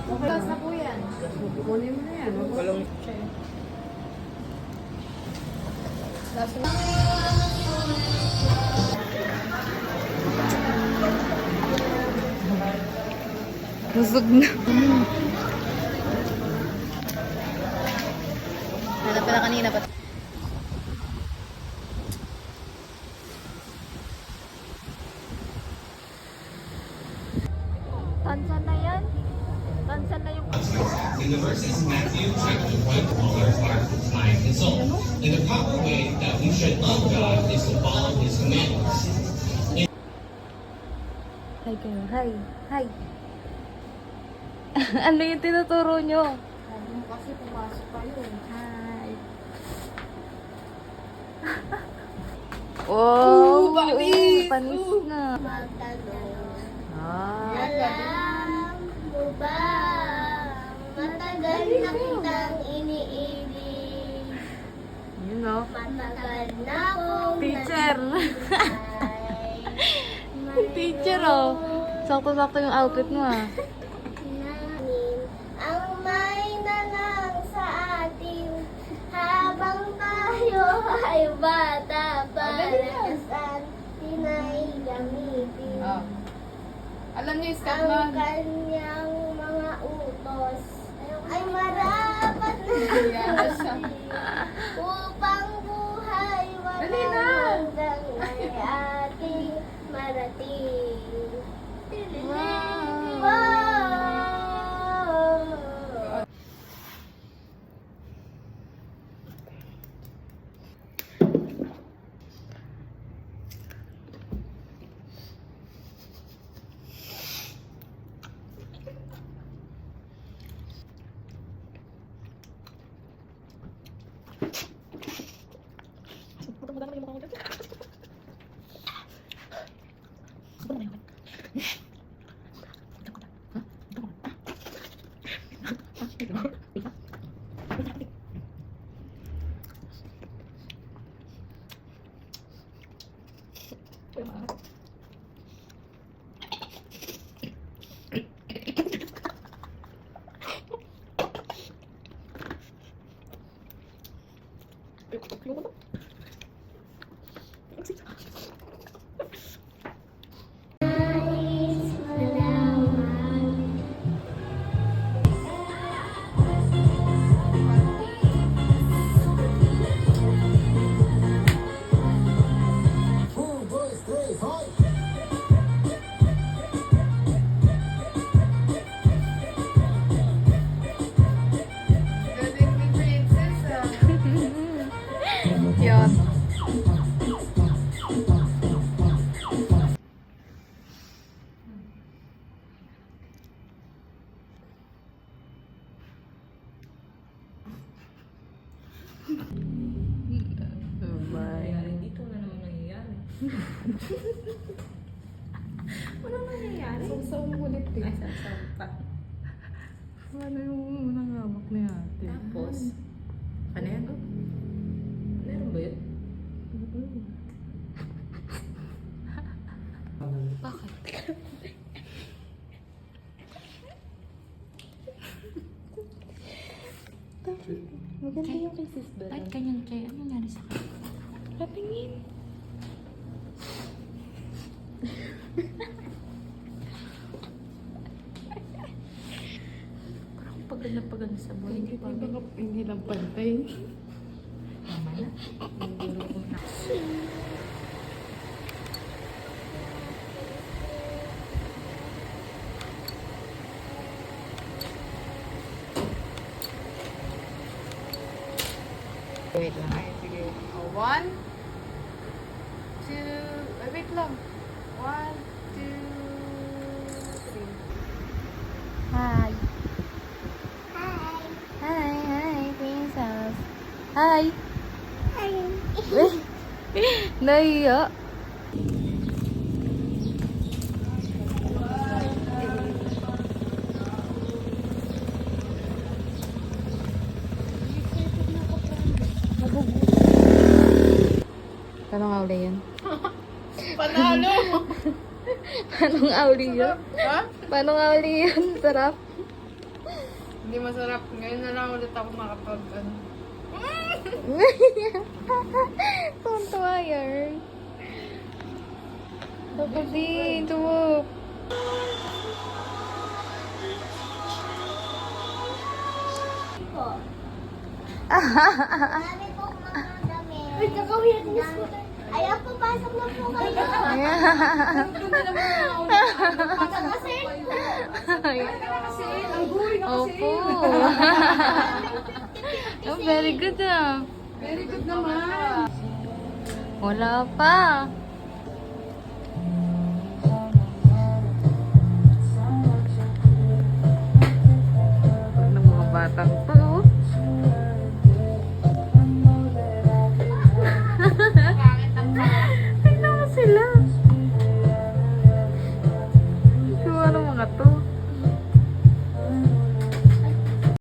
Mabalas na po yan. Kunin mo na yan. Walang... Busog na. Hanap pala kanina pa. Tansan na yan? Tansan na yung... In the verses Matthew chapter 1 verse 5. And so, in the proper way that we should love God is to follow His commandments. Hi kayo. Hi. Hi. Ano yung tinuturo nyo? Sabi mo kasi pumasok kayo. Hi. Oh, panis na. Ah. Alam mo ba, matagal na kitang iniibig. You know. Matagal na akong Teacher. naghihintay. Teacher, oh. Sakto-sakto yung outfit mo, ah. Namin ang may nalang sa atin habang tayo ay bata para saan tinay gamitin. Oh. Alam niyo yung step Ang nun. kanyang mga utos ay marapat Ayan na siya. upang buhay Dali na! walang hanggang ay ating marating. Wow! Galing ni Princess, ah. Cute. Dito na naman nangyayari. Ano nangyayari? Sausaw mo ulit eh. Ay, sasaw pa. Ano yung unang hawak ni ate? Tapos, ano yan? Meron ba yun? Bakit? Maganda yung kay sis Bella. Bakit kanyang kaya? Ano nangyari sa kanya? Patingin. Parang pagod na pagod sa buhay. Hindi pa. Hindi lang pantay. Tama na. Naguro ko na. Wait lang. Ay, sige. Oh, 1, 2, ay, wait lang. 1, 2, 3. Hi. Hi! Hi, hi, princess. Hi. Hi! Naiya. Paano nga uli yun? Panalo! Paano nga uli yun? Ha? Paano nga uli yun? Sarap. Hindi masarap. Ngayon na lang ulit ako makapag ano. Tuntua yun. Ako din. Tumok. po. Marami po mga damit. Uy, kakawin natin yung scooter. Ayaw po, pasok na po kayo. Nakasale po. Opo. Oh, very good ah. Very good naman. Wala pa. Ng mga batang to.